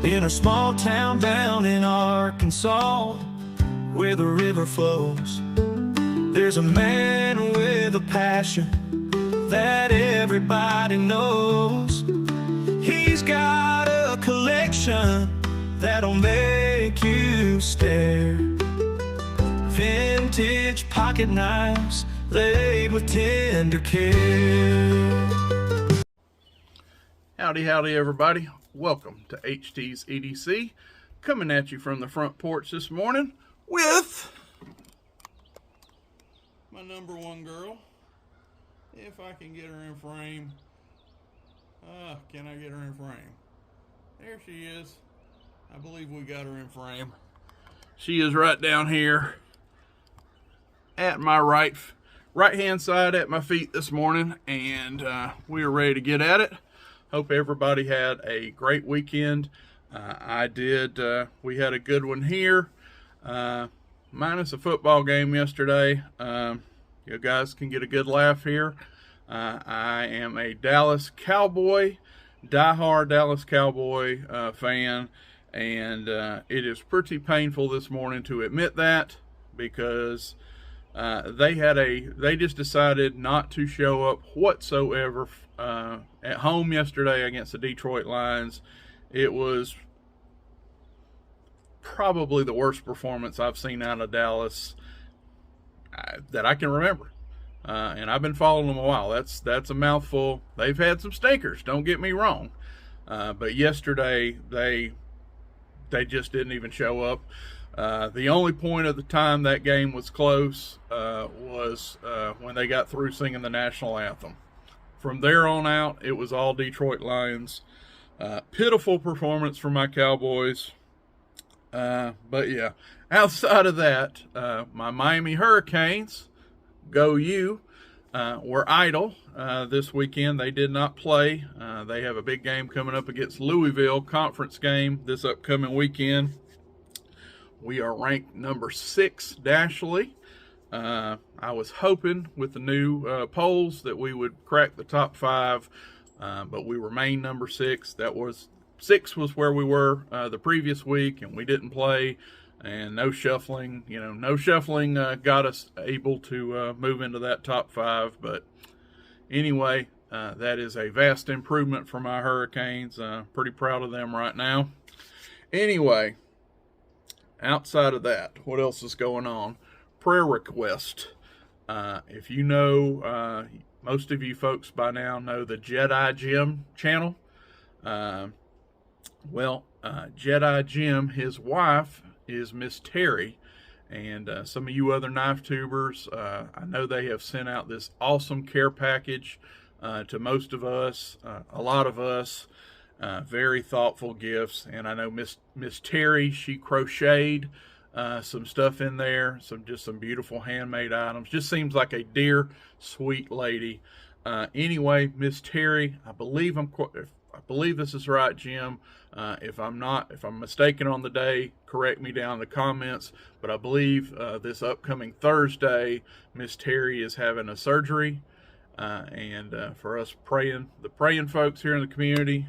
in a small town down in Arkansas, where the river flows. There's a man with a passion that everybody knows. He's got a collection that'll make you stare. Vintage pocket knives laid with tender care. Howdy everybody. Welcome to HT's EDC, coming at you from the front porch this morning with my number one girl. If I can get her in frame. Can I get her in frame? There she is. I believe we got her in frame. She is right down here at my right hand side at my feet this morning, and we are ready to get at it. Hope everybody had a great weekend. I did. We had a good one here, minus a football game yesterday. You guys can get a good laugh here. I am a Dallas Cowboy, diehard Dallas Cowboy fan, and it is pretty painful this morning to admit that, because they just decided not to show up whatsoever at home yesterday against the Detroit Lions. It was probably the worst performance I've seen out of Dallas that I can remember. And I've been following them a while. That's a mouthful. They've had some stinkers, don't get me wrong. But yesterday, they just didn't even show up. The only point of the time that game was close was when they got through singing the national anthem. From there on out, it was all Detroit Lions. Pitiful performance from my Cowboys. But yeah, outside of that, my Miami Hurricanes, go you, were idle this weekend. They did not play. They have a big game coming up against Louisville, conference game this upcoming weekend. We are ranked number 6 nationally. I was hoping with the new polls that we would crack the top 5, but we remain number 6. Six was where we were the previous week, and we didn't play, and no shuffling. No shuffling got us able to move into that top 5. But anyway, that is a vast improvement for my Hurricanes. Pretty proud of them right now. Anyway, outside of that, what else is going on? Prayer request. If you know, most of you folks by now know the Jedi Jim channel. Jedi Jim, his wife is Miss Terry, and some of you other knife tubers, I know they have sent out this awesome care package to most of us, a lot of us. Very thoughtful gifts, and I know Miss Terry, she crocheted some stuff in there, some beautiful handmade items. Just seems like a dear, sweet lady. Anyway, Miss Terry, I believe this is right, Jim. If I'm mistaken on the day, correct me down in the comments. But I believe this upcoming Thursday, Miss Terry is having a surgery, and for us the praying folks here in the community,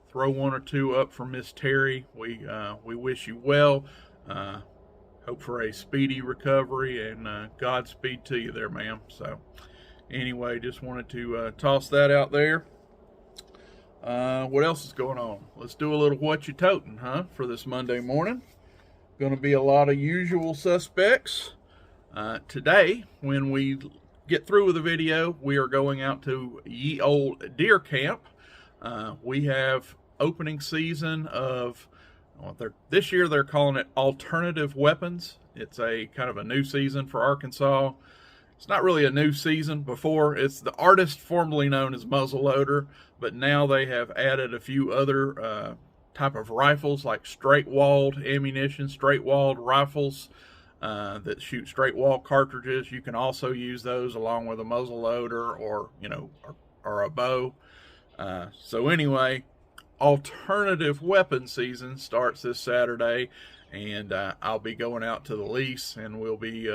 throw 1 or 2 up for Miss Terry. We wish you well. Hope for a speedy recovery, and Godspeed to you there, ma'am. So anyway, just wanted to toss that out there. What else is going on? Let's do a little what you toting, for this Monday morning. Going to be a lot of usual suspects. Today, when we get through with the video, we are going out to Ye Old Deer Camp. We have opening season of, this year they're calling it alternative weapons. It's a kind of a new season for Arkansas. It's not really a new season. Before, it's the artist formerly known as muzzleloader, but now they have added a few other type of rifles, like straight-walled ammunition, straight-walled rifles that shoot straight-wall cartridges. You can also use those along with a muzzleloader or a bow. So anyway, alternative weapon season starts this Saturday, and I'll be going out to the lease, and we'll be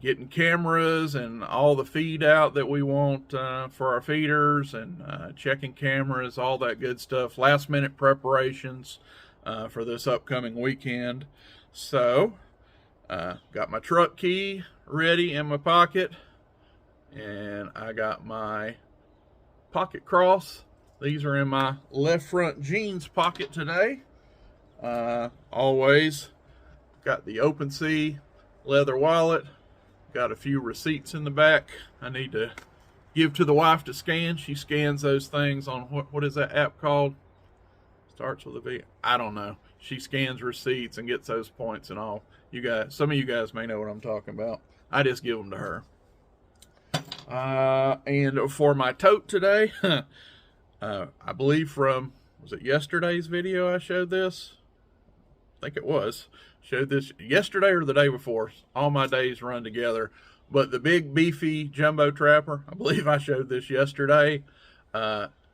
getting cameras and all the feed out that we want for our feeders, and checking cameras, all that good stuff. Last minute preparations for this upcoming weekend. So got my truck key ready in my pocket, and I got my pocket cross. These are in my left front jeans pocket today. Always got the open sea leather wallet, got a few receipts in the back I need to give to the wife to scan. She scans those things on what is that app called? Starts with a V. I don't know. She scans receipts and gets those points and all. You guys, some of you guys may know what I'm talking about. I just give them to her. And for my tote today, I believe from, was it yesterday's video I showed this? I think it was. Showed this yesterday or the day before. All my days run together. But the big beefy jumbo trapper, I believe I showed this yesterday.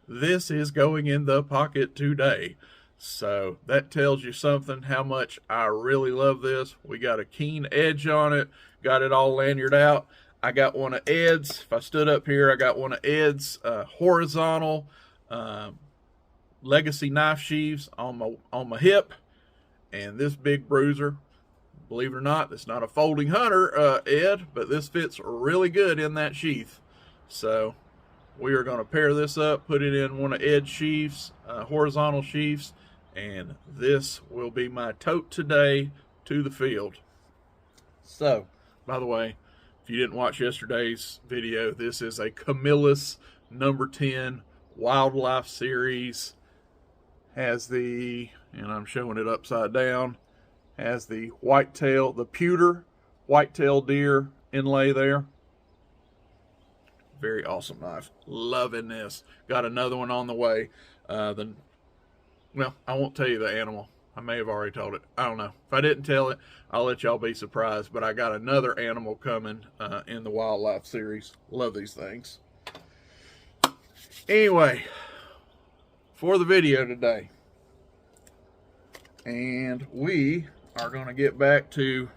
This is going in the pocket today. So that tells you something, how much I really love this. We got a keen edge on it. Got it all lanyard out. I got one of Ed's. If I stood up here, I got one of Ed's horizontal legacy knife sheaths on my hip. And this big bruiser, believe it or not, it's not a folding hunter, Ed, but this fits really good in that sheath. So we are going to pair this up, put it in one of Ed's sheaths, horizontal sheaths, and this will be my tote today to the field. So, by the way, if you didn't watch yesterday's video, this is a Camillus number 10 wildlife series. Has the, and I'm showing it upside down, has the whitetail, the pewter whitetail deer inlay there. Very awesome knife. Loving this. Got another one on the way. Well, I won't tell you the animal. I may have already told it. I don't know. If I didn't tell it, I'll let y'all be surprised. But I got another animal coming in the wildlife series. Love these things. Anyway, for the video today, and we are going to get back to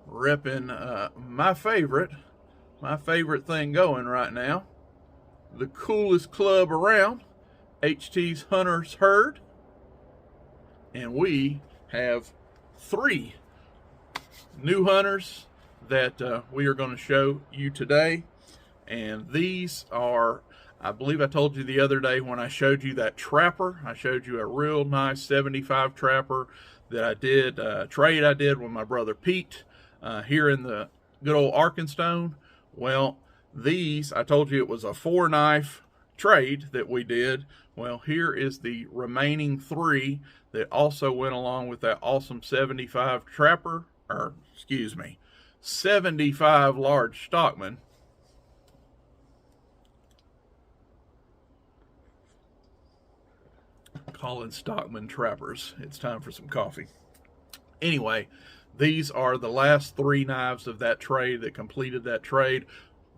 repping my favorite thing going right now, the coolest club around, HT's Hunters Herd. And we have 3 new hunters that we are going to show you today. And these are, I believe I told you the other day when I showed you that trapper, I showed you a real nice 75 trapper that I did, trade I did with my brother Pete here in the good old Arkansas. Well, these, I told you it was a 4-knife trade that we did. Well, here is the remaining 3 that also went along with that awesome 75 trapper, or excuse me, 75 large stockman. Calling stockman trappers. It's time for some coffee. Anyway, these are the last 3 knives of that trade that completed that trade.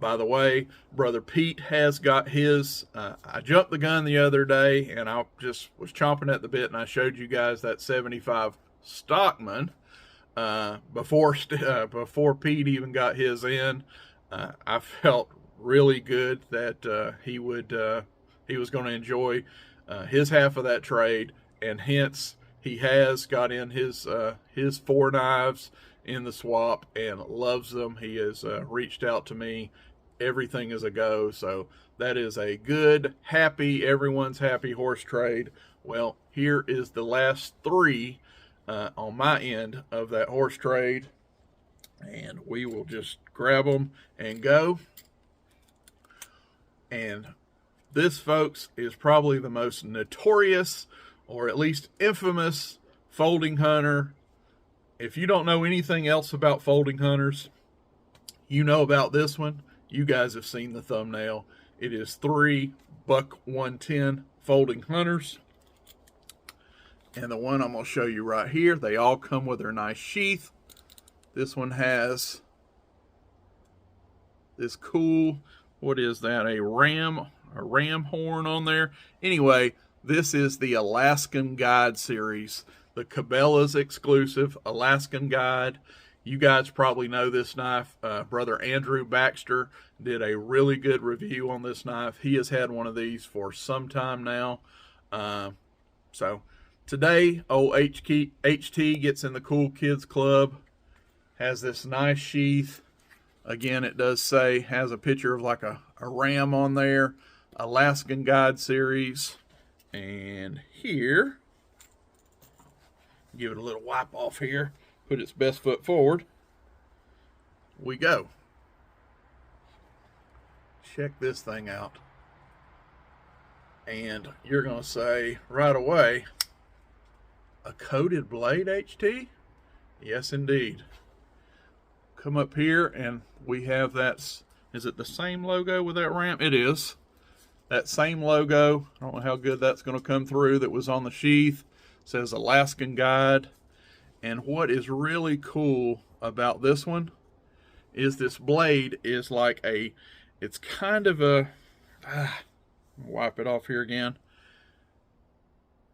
By the way, Brother Pete has got his. I jumped the gun the other day, and I just was chomping at the bit, and I showed you guys that 75 Stockman before Pete even got his in. I felt really good that he was going to enjoy his half of that trade, and hence he has got in his 4 knives in the swap and loves them. He has reached out to me. Everything is a go. So that is a good, happy, everyone's happy horse trade. Well, here is the last 3 on my end of that horse trade, and we will just grab them and go. And this, folks, is probably the most notorious, or at least infamous, folding hunter. If you don't know anything else about folding hunters, you know about this one. You guys have seen the thumbnail. It is 3 buck 110 folding hunters. And the one I'm going to show you right here, they all come with their nice sheath. This one has this cool, what is that, a ram horn on there. Anyway, this is the Alaskan Guide series, the Cabela's exclusive Alaskan Guide. You guys probably know this knife. Brother Andrew Baxter did a really good review on this knife. He has had one of these for some time now. So today, old HT gets in the Cool Kids Club. Has this nice sheath. Again, it does say, has a picture of like a ram on there. Alaskan Guide series. And here, give it a little wipe off here. Put its best foot forward. We go. Check this thing out. And you're going to say right away, a coated blade, HT? Yes, indeed. Come up here and we have that. Is it the same logo with that ramp? It is. That same logo. I don't know how good that's going to come through. That was on the sheath. It says Alaskan Guide. And what is really cool about this one is this blade is like it's kind of a, wipe it off here again.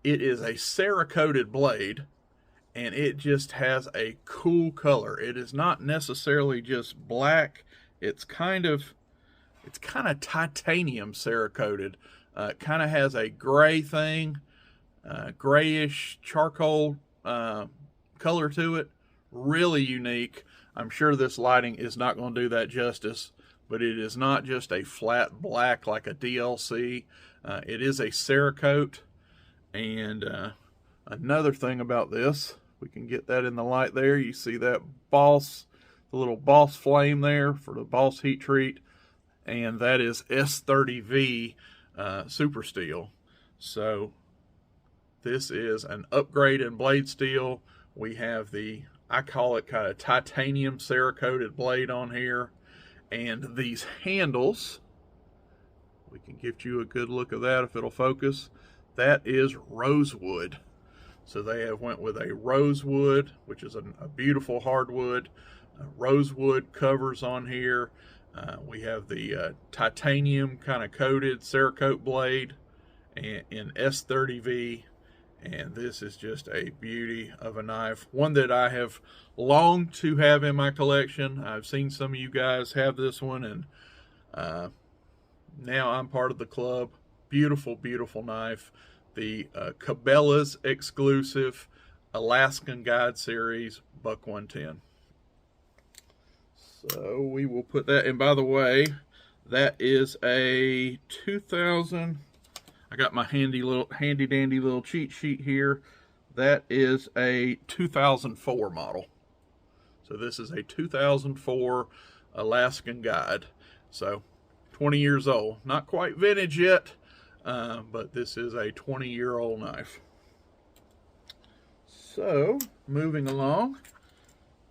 It is a Cerakoted blade, and it just has a cool color. It is not necessarily just black. It's kind of titanium Cerakoted. It kind of has a gray thing, grayish charcoal color to it. Really unique. I'm sure this lighting is not going to do that justice, but it is not just a flat black like a DLC. It is a Cerakote. And another thing about this, we can get that in the light there. You see that Boss, the little Boss flame there for the Boss heat treat, and that is S30V super steel. So this is an upgrade in blade steel. We have I call it kind of titanium Cerakoted blade on here. And these handles, we can give you a good look of that if it'll focus. That is rosewood. So they have went with a rosewood, which is a beautiful hardwood. Rosewood covers on here. We have the titanium kind of coated Cerakote blade in S30V. And this is just a beauty of a knife. One that I have longed to have in my collection. I've seen some of you guys have this one, and now I'm part of the club. Beautiful, beautiful knife. The Cabela's exclusive Alaskan Guide series, Buck 110. So we will put that, and by the way, that is a 2000... I got my handy dandy little cheat sheet here. That is a 2004 model. So this is a 2004 Alaskan Guide. So 20 years old. Not quite vintage yet, but this is a 20-year-old knife. So moving along,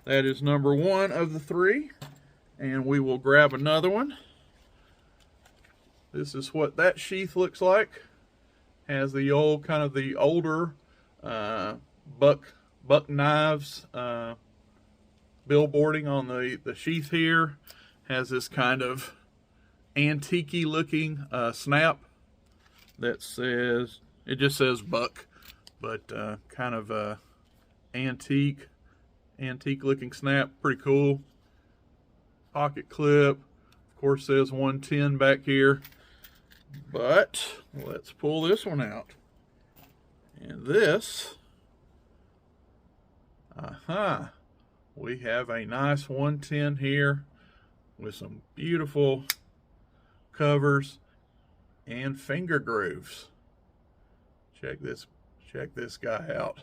that is number one of the three, and we will grab another one. This is what that sheath looks like. Has the old, kind of the older buck knives billboarding on the sheath here. Has this kind of antique-y looking snap that says, it just says Buck, but kind of antique looking snap. Pretty cool. Pocket clip. Of course says 110 back here. But let's pull this one out. And this, we have a nice 110 here with some beautiful covers and finger grooves. Check this guy out.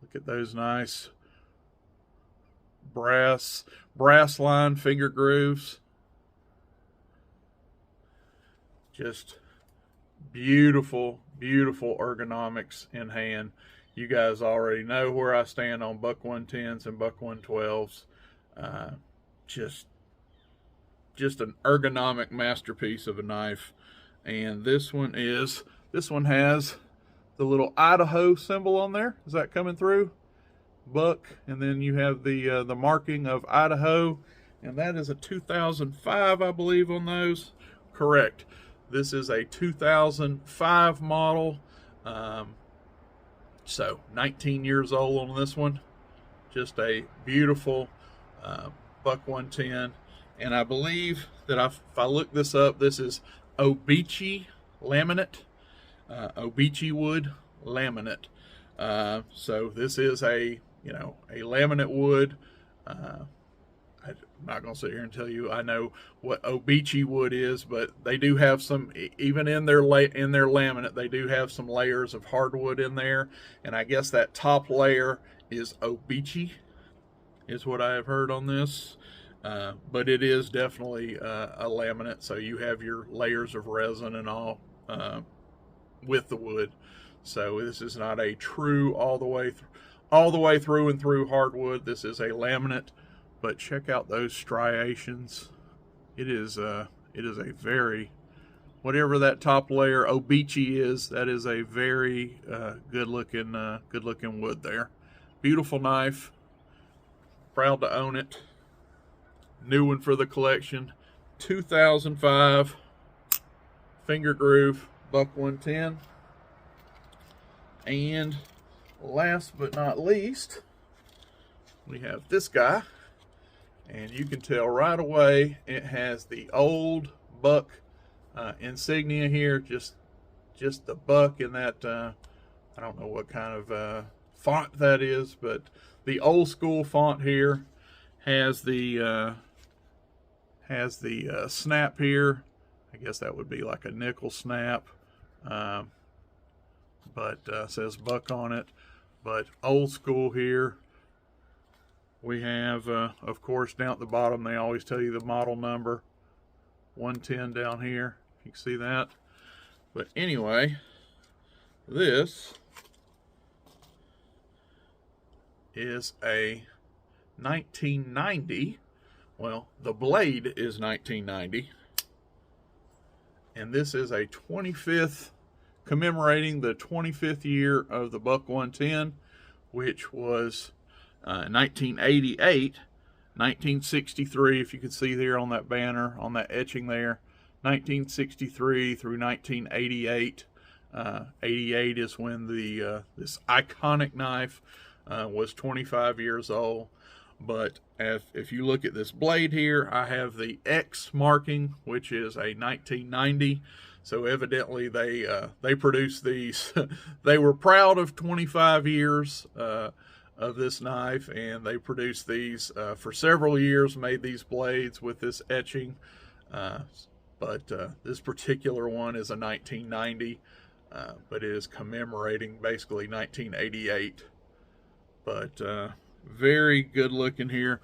Look at those nice brass line finger grooves. Just beautiful, beautiful ergonomics in hand. You guys already know where I stand on Buck 110s and Buck 112s. Just an ergonomic masterpiece of a knife. And this one has the little Idaho symbol on there. Is that coming through? Buck, and then you have the marking of Idaho, and that is a 2005, I believe, on those. Correct. This is a 2005 model, so 19 years old on this one. just a beautiful buck 110. And I believe that if I look this up, this is Obeechee laminate, Obeechee wood laminate. So this is a laminate wood. I'm not going to sit here and tell you I know what Obeechee wood is, but they do have some, even in their laminate, they do have some layers of hardwood in there, and I guess that top layer is Obeechee, is what I have heard on this. But it is definitely a laminate, so you have your layers of resin and all with the wood. So this is not a true all the way through and through hardwood. This is a laminate. But check out those striations. It is a very, whatever that top layer Obeechee is, that is a very good looking wood there. Beautiful knife. Proud to own it. New one for the collection. 2005 finger groove buck 110. And last but not least, we have this guy. And you can tell right away it has the old buck insignia here, just the buck in that, I don't know what kind of font that is, but the old school font here has the snap here. I guess that would be like a nickel snap, but says buck on it. But old school here. We have, of course, down at the bottom, they always tell you the model number, 110 down here. You can see that. But anyway, this is a 1990. Well, the blade is 1990. And this is a 25th, commemorating the 25th year of the buck 110, which was 1988, 1963, if you can see there on that banner, on that etching there, 1963 through 1988. 88 is when the this iconic knife was 25 years old. But if you look at this blade here, I have the X marking, which is a 1990. So evidently they produced these. They were proud of 25 years of this knife, and they produced these for several years, made these blades with this etching, but this particular one is a 1990, but it is commemorating basically 1988. But very good looking here.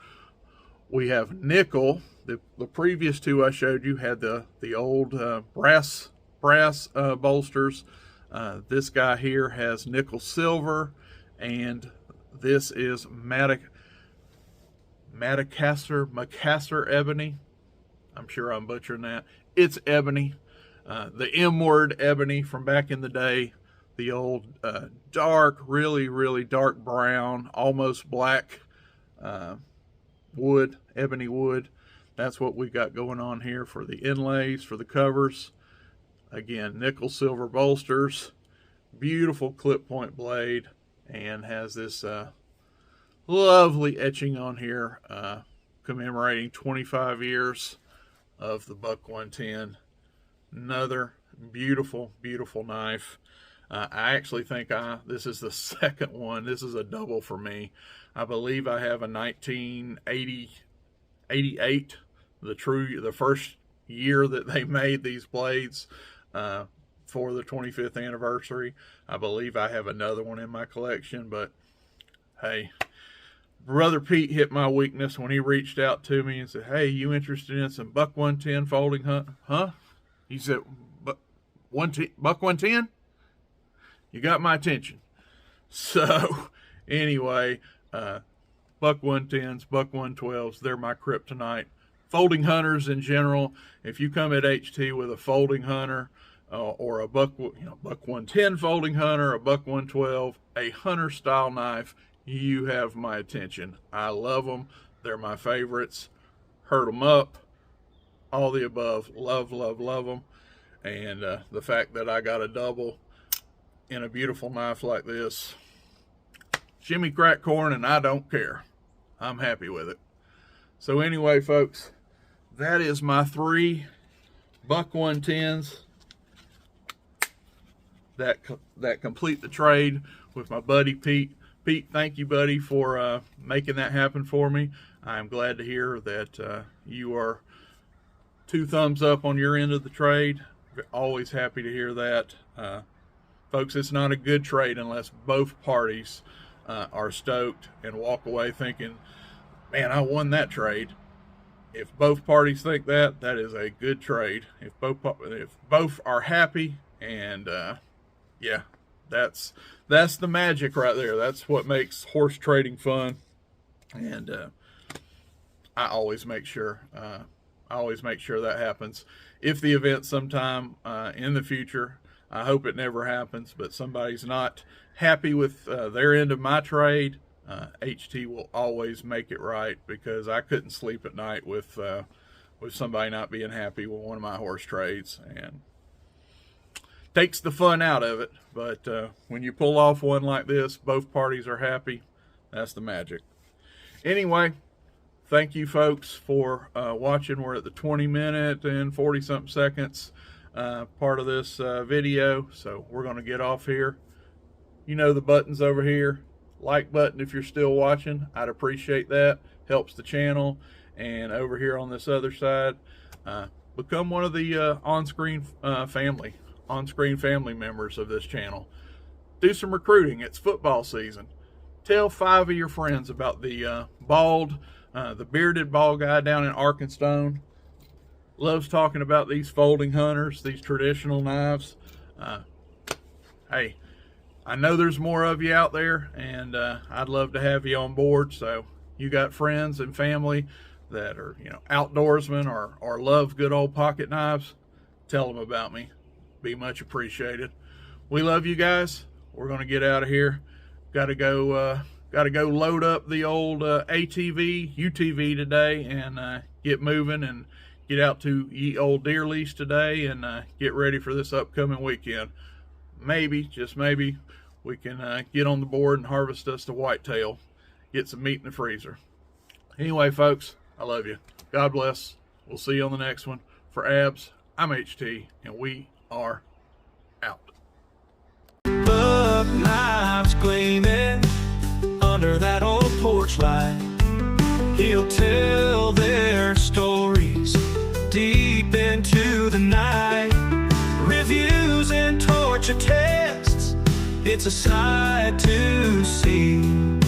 We have nickel. The previous two I showed you had the old brass bolsters. This guy here has nickel silver, and this is Macassar ebony. I'm sure I'm butchering that. It's ebony. The M word ebony from back in the day. The old dark, really dark brown, almost black wood, ebony wood. That's what we got going on here for the inlays, for the covers. Again, nickel silver bolsters. Beautiful clip point blade. And has this lovely etching on here commemorating 25 years of the buck 110. Another beautiful knife. I actually think this is the second one. This is a double for me. I believe I have a 1988, the first year that they made these blades for the 25th anniversary. I believe I have another one in my collection, but hey, Brother Pete hit my weakness when he reached out to me and said, "Hey, you interested in some buck 110 folding hunt?" Huh? He said, buck 110? You got my attention. So anyway, buck 110s, buck 112s, they're my kryptonite. Folding hunters in general, if you come at HT with a folding hunter, or a buck 110 folding hunter, a buck 112, a hunter style knife, you have my attention. I love them. They're my favorites. Hurt them up. All the above. Love them. And the fact that I got a double in a beautiful knife like this, Jimmy crack corn, and I don't care. I'm happy with it. So anyway, folks, that is my 3 buck 110s that complete the trade with my buddy Pete. Pete, thank you, buddy, for making that happen for me. I'm glad to hear that you are 2 thumbs up on your end of the trade. Always happy to hear that. Folks, it's not a good trade unless both parties are stoked and walk away thinking, man, I won that trade. If both parties think that, that is a good trade. If both are happy, and yeah, that's the magic right there. That's what makes horse trading fun. And I always make sure that happens. If the event sometime in the future, I hope it never happens, but somebody's not happy with their end of my trade, HT will always make it right, because I couldn't sleep at night with somebody not being happy with one of my horse trades, and takes the fun out of it. But when you pull off one like this, both parties are happy. That's the magic. Anyway, thank you folks for watching. We're at the 20-minute and 40-something seconds part of this video, so we're going to get off here. You know the buttons over here. Like button if you're still watching. I'd appreciate that. Helps the channel. And over here on this other side, become one of the on-screen family members of this channel. Do some recruiting. It's football season. Tell 5 of your friends about the the bearded bald guy down in Arkansas. Loves talking about these folding hunters, these traditional knives. Hey, I know there's more of you out there, and I'd love to have you on board. So you got friends and family that are, outdoorsmen or love good old pocket knives, tell them about me. Be much appreciated. We love you guys. We're going to get out of here. Got to go load up the old UTV today and get moving and get out to ye old deer lease today and get ready for this upcoming weekend. Maybe, just maybe, we can get on the board and harvest us a whitetail. Get some meat in the freezer. Anyway, folks, I love you. God bless. We'll see you on the next one. For Abs, I'm HT, and we are out. Buck knives gleaming under that old porch light. He'll tell their stories deep into the night. Reviews and torture tests, it's a sight to see.